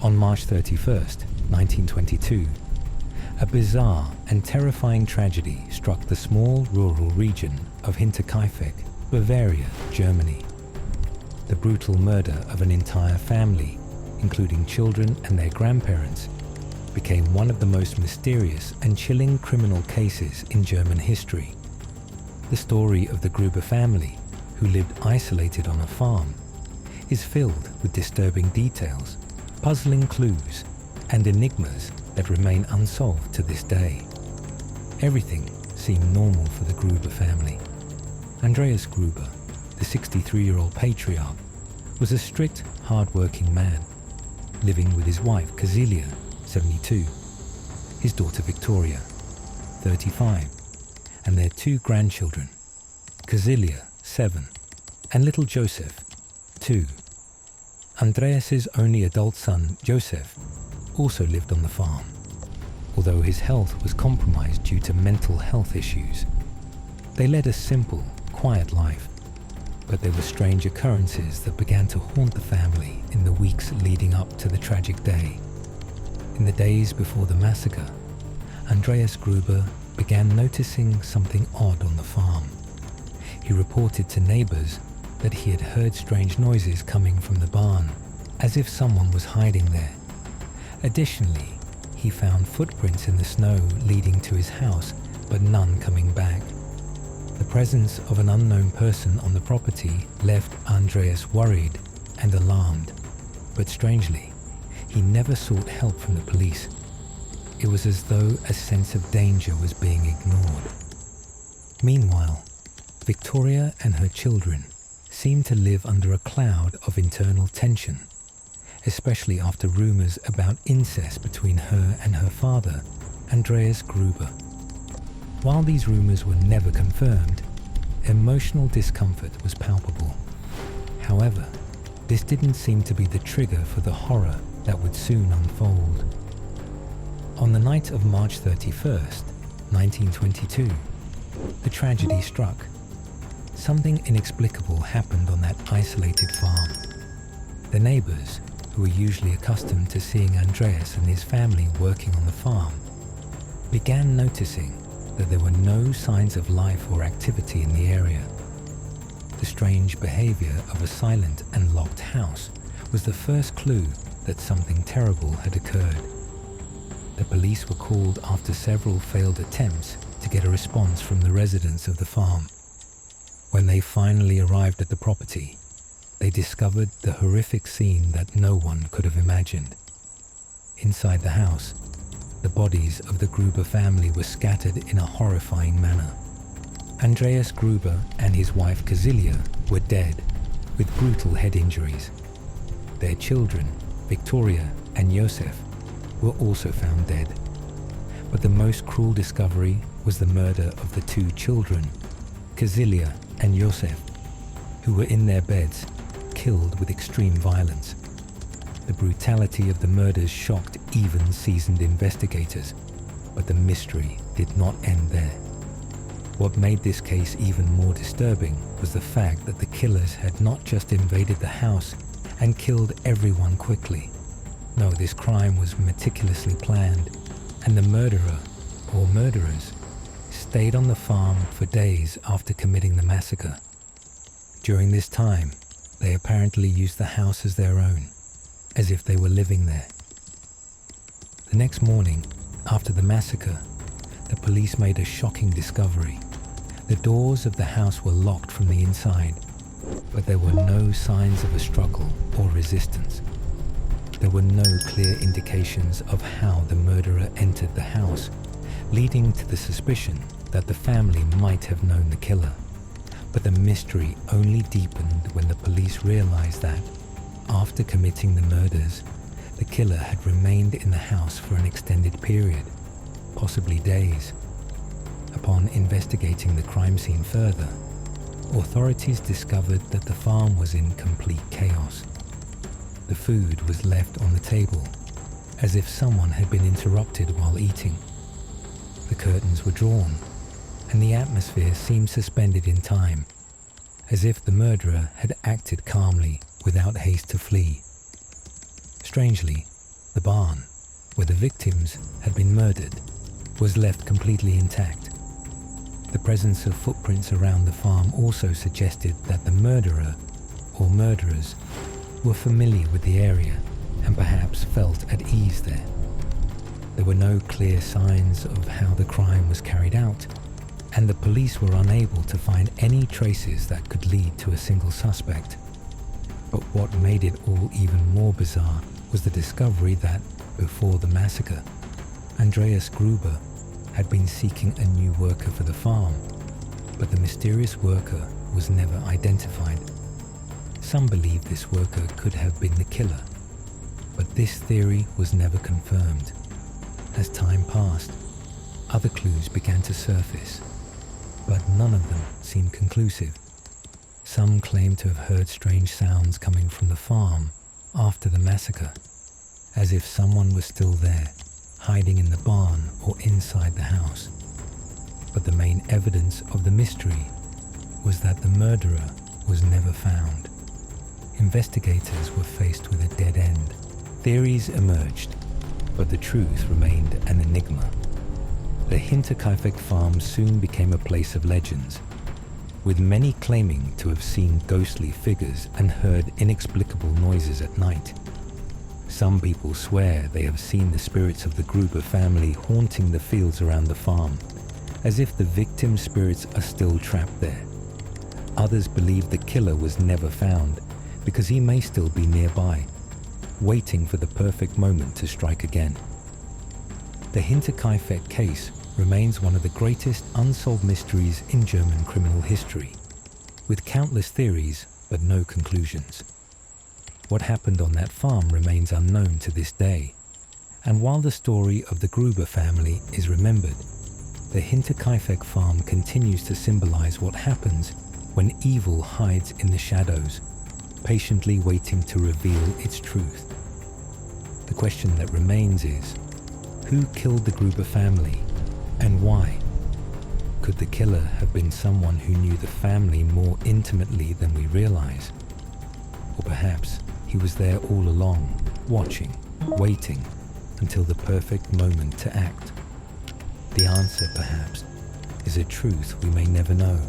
On March 31st, 1922, a bizarre and terrifying tragedy struck the small rural region of Hinterkaifeck, Bavaria, Germany. The brutal murder of an entire family, including children and their grandparents, became one of the most mysterious and chilling criminal cases in German history. The story of the Gruber family, who lived isolated on a farm, is filled with disturbing details, puzzling clues, and enigmas that remain unsolved to this day. Everything seemed normal for the Gruber family. Andreas Gruber, the 63-year-old patriarch, was a strict, hard-working man, living with his wife Cecilia, 72, his daughter Victoria, 35, and their two grandchildren, Cecilia, 7, and little Joseph, 2. Andreas's only adult son, Joseph, also lived on the farm, although his health was compromised due to mental health issues. They led a simple, quiet life, but there were strange occurrences that began to haunt the family in the weeks leading up to the tragic day. In the days before the massacre, Andreas Gruber began noticing something odd on the farm. He reported to neighbors that he had heard strange noises coming from the barn, as if someone was hiding there. Additionally, he found footprints in the snow leading to his house, but none coming back. The presence of an unknown person on the property left Andreas worried and alarmed, but strangely, he never sought help from the police. It was as though a sense of danger was being ignored. Meanwhile, Victoria and her children seemed to live under a cloud of internal tension, especially after rumors about incest between her and her father, Andreas Gruber. While these rumors were never confirmed, emotional discomfort was palpable. However, this didn't seem to be the trigger for the horror that would soon unfold. On the night of March 31st, 1922, the tragedy struck. Something inexplicable happened on that isolated farm. The neighbors, who were usually accustomed to seeing Andreas and his family working on the farm, began noticing that there were no signs of life or activity in the area. The strange behavior of a silent and locked house was the first clue that something terrible had occurred. The police were called after several failed attempts to get a response from the residents of the farm. When they finally arrived at the property, they discovered the horrific scene that no one could have imagined. Inside the house, the bodies of the Gruber family were scattered in a horrifying manner. Andreas Gruber and his wife Cecilia were dead, with brutal head injuries. Their children, Victoria and Joseph, were also found dead. But the most cruel discovery was the murder of the two children, Cecilia and Joseph, who were in their beds, killed with extreme violence. The brutality of the murders shocked even seasoned investigators, but the mystery did not end there. What made this case even more disturbing was the fact that the killers had not just invaded the house and killed everyone quickly. No, this crime was meticulously planned, and the murderer, or murderers, stayed on the farm for days after committing the massacre. During this time, they apparently used the house as their own, as if they were living there. The next morning, after the massacre, the police made a shocking discovery. The doors of the house were locked from the inside, but there were no signs of a struggle or resistance. There were no clear indications of how the murderer entered the house, leading to the suspicion that the family might have known the killer. But the mystery only deepened when the police realized that, after committing the murders, the killer had remained in the house for an extended period, possibly days. Upon investigating the crime scene further, authorities discovered that the farm was in complete chaos. The food was left on the table, as if someone had been interrupted while eating. The curtains were drawn, and the atmosphere seemed suspended in time, as if the murderer had acted calmly without haste to flee. Strangely, The barn, where the victims had been murdered, was left completely intact. The presence of footprints around the farm also suggested that the murderer or murderers were familiar with the area and perhaps felt at ease there. There were no clear signs of how the crime was carried out, and the police were unable to find any traces that could lead to a single suspect. But what made it all even more bizarre was the discovery that, before the massacre, Andreas Gruber had been seeking a new worker for the farm, but the mysterious worker was never identified. Some believe this worker could have been the killer, but this theory was never confirmed. As time passed, other clues began to surface, but none of them seemed conclusive. Some claimed to have heard strange sounds coming from the farm after the massacre, as if someone was still there, hiding in the barn or inside the house. But the main evidence of the mystery was that the murderer was never found. Investigators were faced with a dead end. Theories emerged, but the truth remained an enigma. The Hinterkaifeck farm soon became a place of legends, with many claiming to have seen ghostly figures and heard inexplicable noises at night. Some people swear they have seen the spirits of the Gruber family haunting the fields around the farm, as if the victim spirits are still trapped there. Others believe the killer was never found because he may still be nearby, waiting for the perfect moment to strike again. The Hinterkaifeck case remains one of the greatest unsolved mysteries in German criminal history, with countless theories but no conclusions. What happened on that farm remains unknown to this day, and while the story of the Gruber family is remembered, the Hinterkaifeck farm continues to symbolize what happens when evil hides in the shadows, patiently waiting to reveal its truth. The question that remains is, who killed the Gruber family and why? Could the killer have been someone who knew the family more intimately than we realize? Or perhaps he was there all along, watching, waiting until the perfect moment to act. The answer, perhaps, is a truth we may never know.